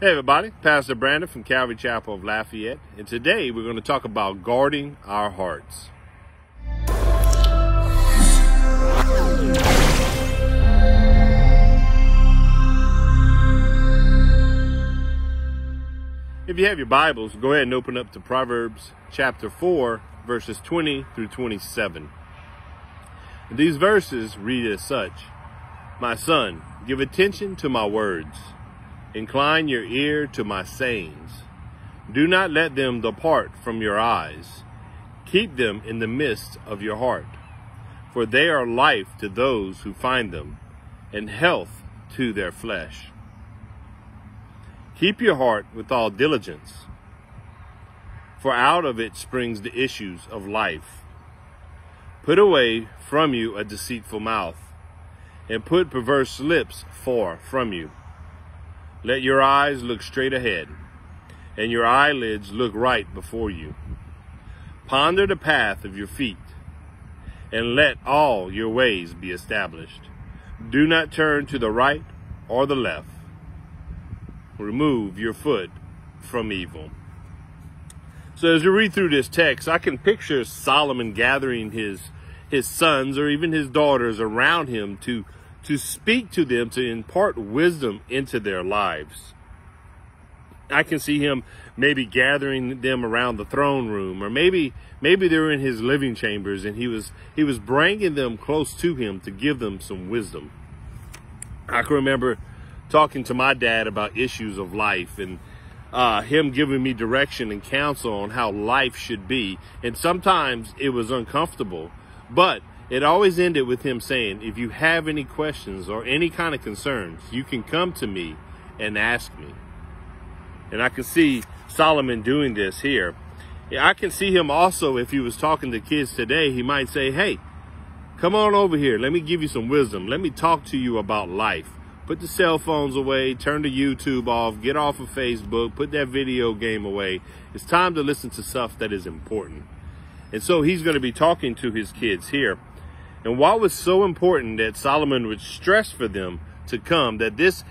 Hey everybody, Pastor Brandon from Calvary Chapel of Lafayette, and today we're going to talk about guarding our hearts. If you have your Bibles, go ahead and open up to Proverbs chapter 4, verses 20 through 27. And these verses read as such: My son, give attention to my words. Incline your ear to my sayings. Do not let them depart from your eyes. Keep them in the midst of your heart, for they are life to those who find them, and health to their flesh. Keep your heart with all diligence, for out of it springs the issues of life. Put away from you a deceitful mouth, and put perverse lips far from you. Let your eyes look straight ahead, and your eyelids look right before you. Ponder the path of your feet, and let all your ways be established. Do not turn to the right or the left. Remove your foot from evil. So as you read through this text, I can picture Solomon gathering his sons or even his daughters around him to speak to them, to impart wisdom into their lives. I can see him maybe gathering them around the throne room, or maybe they're in his living chambers, and he was bringing them close to him to give them some wisdom. I can remember talking to my dad about issues of life, and him giving me direction and counsel on how life should be. And sometimes it was uncomfortable, but it always ended with him saying, if you have any questions or any kind of concerns, you can come to me and ask me. And I can see Solomon doing this here. I can see him also, if he was talking to kids today, he might say, hey, come on over here. Let me give you some wisdom. Let me talk to you about life. Put the cell phones away, turn the YouTube off, get off of Facebook, put that video game away. It's time to listen to stuff that is important. And so he's going to be talking to his kids here. And what was so important that Solomon would stress for them to come, that this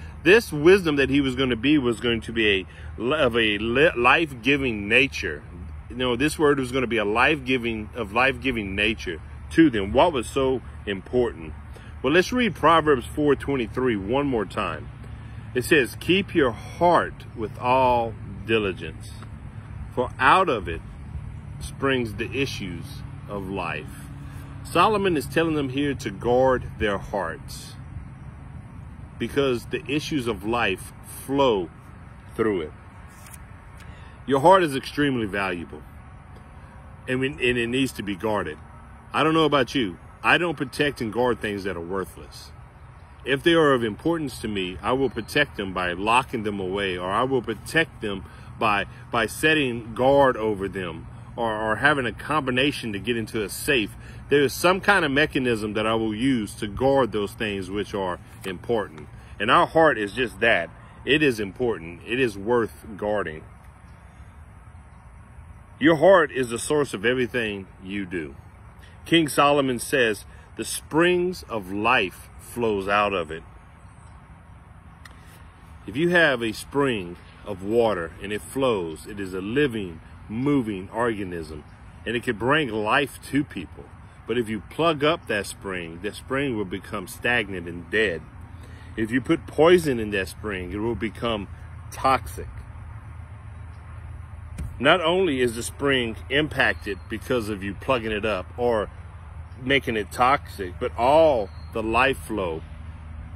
wisdom that he was going to be of a life-giving nature. You know, this word was going to be a life-giving nature to them. What was so important? Well, let's read Proverbs 4:23 one more time. It says, keep your heart with all diligence, for out of it springs the issues of life. Solomon is telling them here to guard their hearts, because the issues of life flow through it. Your heart is extremely valuable, and it needs to be guarded. I don't know about you. I don't protect and guard things that are worthless. If they are of importance to me, I will protect them by locking them away, or I will protect them by setting guard over them, or having a combination to get into a safe. There is some kind of mechanism that I will use to guard those things which are important. And our heart is just that. It is important. It is worth guarding. Your heart is the source of everything you do. King Solomon says, the springs of life flows out of it. If you have a spring of water and it flows, it is a living, moving organism, and it can bring life to people. But if you plug up that spring will become stagnant and dead. If you put poison in that spring, it will become toxic. Not only is the spring impacted because of you plugging it up or making it toxic, but all the life flow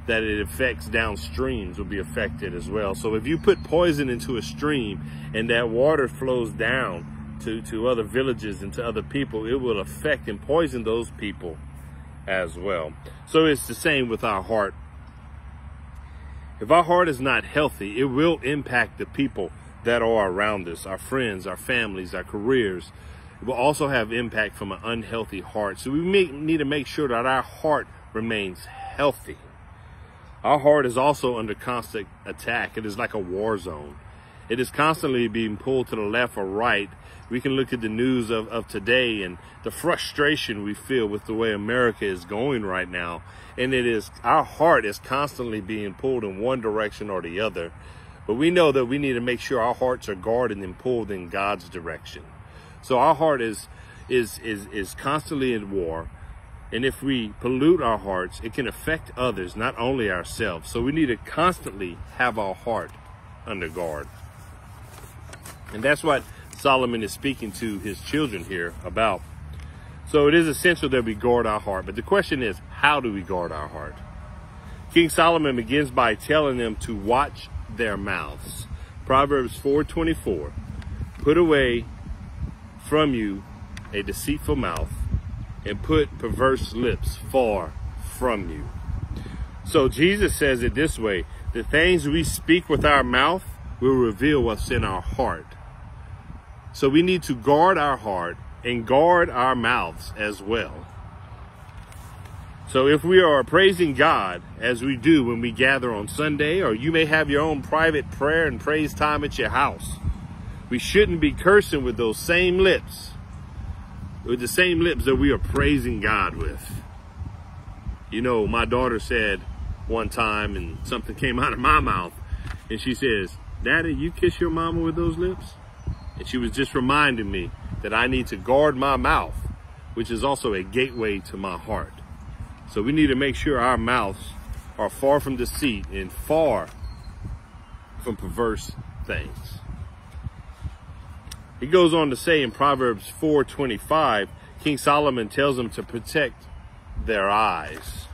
that it affects downstreams will be affected as well. So if you put poison into a stream and that water flows down to other villages and to other people, it will affect and poison those people as well. So it's the same with our heart. If our heart is not healthy, it will impact the people that are around us, our friends, our families, our careers. It will also have impact from an unhealthy heart. So we need to make sure that our heart remains healthy. Our heart is also under constant attack. It is like a war zone. It is constantly being pulled to the left or right. We can look at the news of today and the frustration we feel with the way America is going right now. And our heart is constantly being pulled in one direction or the other. But we know that we need to make sure our hearts are guarded and pulled in God's direction. So our heart is constantly at war. And if we pollute our hearts, it can affect others, not only ourselves. So we need to constantly have our heart under guard. And that's what Solomon is speaking to his children here about. So it is essential that we guard our heart. But the question is, how do we guard our heart? King Solomon begins by telling them to watch their mouths. Proverbs 4:24. Put away from you a deceitful mouth, and put perverse lips far from you. So Jesus says it this way: the things we speak with our mouth will reveal what's in our heart. So we need to guard our heart and guard our mouths as well. So if we are praising God, as we do when we gather on Sunday, or you may have your own private prayer and praise time at your house, we shouldn't be cursing with those same lips, with the same lips that we are praising God with. You know, my daughter said one time, and something came out of my mouth, and she says, "Daddy, you kiss your mama with those lips?" And she was just reminding me that I need to guard my mouth, which is also a gateway to my heart. So we need to make sure our mouths are far from deceit and far from perverse things. He goes on to say in Proverbs 4:25, King Solomon tells them to protect their eyes.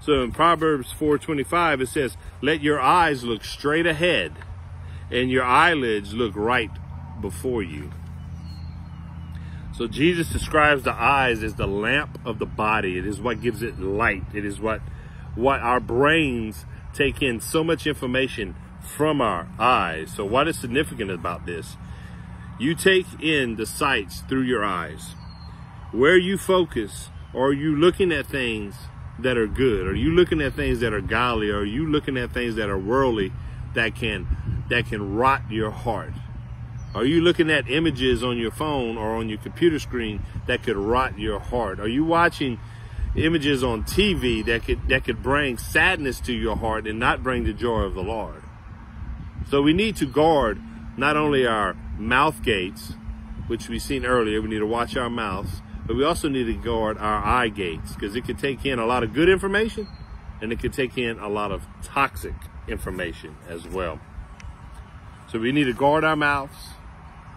So in Proverbs 4:25, it says, let your eyes look straight ahead and your eyelids look right before you. So Jesus describes the eyes as the lamp of the body. It is what gives it light. It is what our brains take in so much information from our eyes. So what is significant about this? You take in the sights through your eyes. Where you focus, or are you looking at things that are good? Are you looking at things that are godly? Or are you looking at things that are worldly that can rot your heart? Are you looking at images on your phone or on your computer screen that could rot your heart? Are you watching images on TV that could bring sadness to your heart and not bring the joy of the Lord? So we need to guard not only our mouth gates, which we've seen earlier, we need to watch our mouths, but we also need to guard our eye gates, because it could take in a lot of good information and it could take in a lot of toxic information as well. So we need to guard our mouths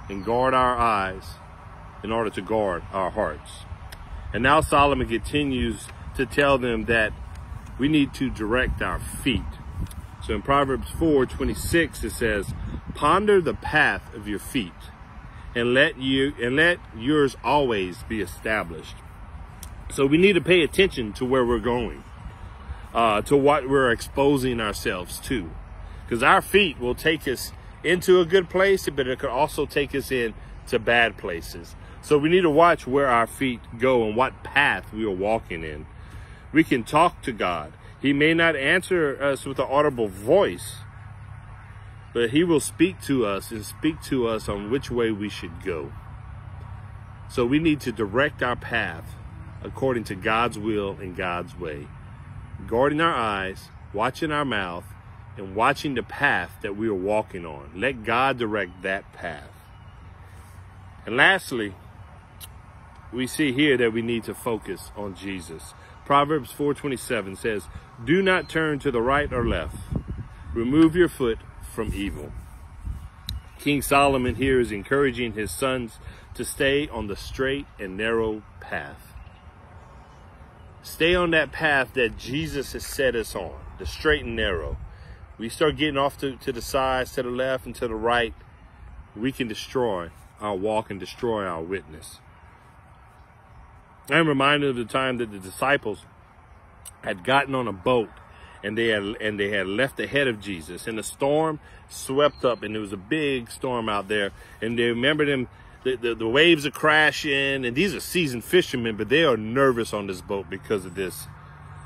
and guard our eyes in order to guard our hearts. And now Solomon continues to tell them that we need to direct our feet. So in Proverbs 4:26, it says, ponder the path of your feet and let yours always be established. So we need to pay attention to where we're going, to what we're exposing ourselves to, because our feet will take us into a good place, but it could also take us into bad places. So we need to watch where our feet go and what path we are walking in. We can talk to God. He may not answer us with an audible voice, but he will speak to us and speak to us on which way we should go. So we need to direct our path according to God's will and God's way, guarding our eyes, watching our mouth, and watching the path that we are walking on. Let God direct that path. And lastly, we see here that we need to focus on Jesus. Proverbs 4:27 says, do not turn to the right or left. Remove your foot from evil. King Solomon here is encouraging his sons to stay on the straight and narrow path. Stay on that path that Jesus has set us on, the straight and narrow. We start getting off to the sides, to the left and to the right, we can destroy our walk and destroy our witness. I'm reminded of the time that the disciples had gotten on a boat and they had left ahead of Jesus, and the storm swept up, and there was a big storm out there, and they remembered him. The waves are crashing, and these are seasoned fishermen, but they are nervous on this boat because of this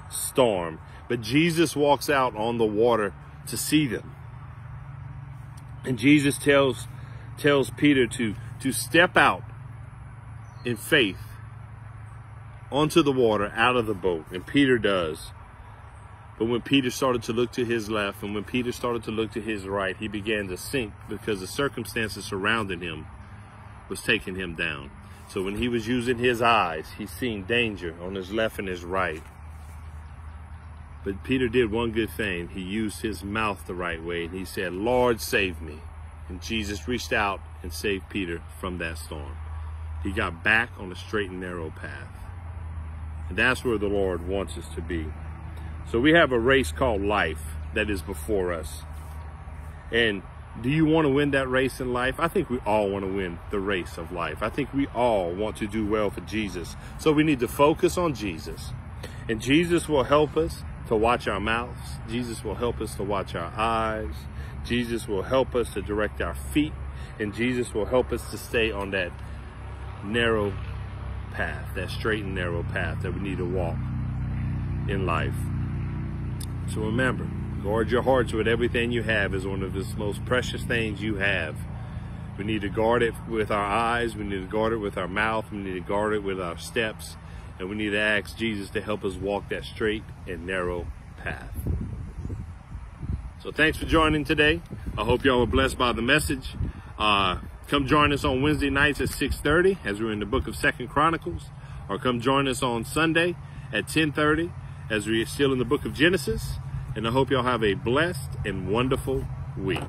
storm. But Jesus walks out on the water to see them, and Jesus tells Peter to step out in faith onto the water, out of the boat, and Peter does. But when Peter started to look to his left and when Peter started to look to his right, he began to sink because the circumstances surrounding him was taking him down. So when he was using his eyes, he seen danger on his left and his right. But Peter did one good thing. He used his mouth the right way, and he said, "Lord, save me." And Jesus reached out and saved Peter from that storm. He got back on the straight and narrow path. And that's where the Lord wants us to be. So we have a race called life that is before us. And do you want to win that race in life? I think we all want to win the race of life. I think we all want to do well for Jesus. So we need to focus on Jesus. And Jesus will help us to watch our mouths. Jesus will help us to watch our eyes. Jesus will help us to direct our feet. And Jesus will help us to stay on that narrow path, that straight and narrow path that we need to walk in life. So remember, guard your hearts with everything you have is one of the most precious things you have. We need to guard it with our eyes. We need to guard it with our mouth. We need to guard it with our steps. And we need to ask Jesus to help us walk that straight and narrow path. So thanks for joining today. I hope y'all were blessed by the message. Come join us on Wednesday nights at 6:30 as we're in the book of 2 Chronicles. Or come join us on Sunday at 10:30 as we're still in the book of Genesis. And I hope y'all have a blessed and wonderful week.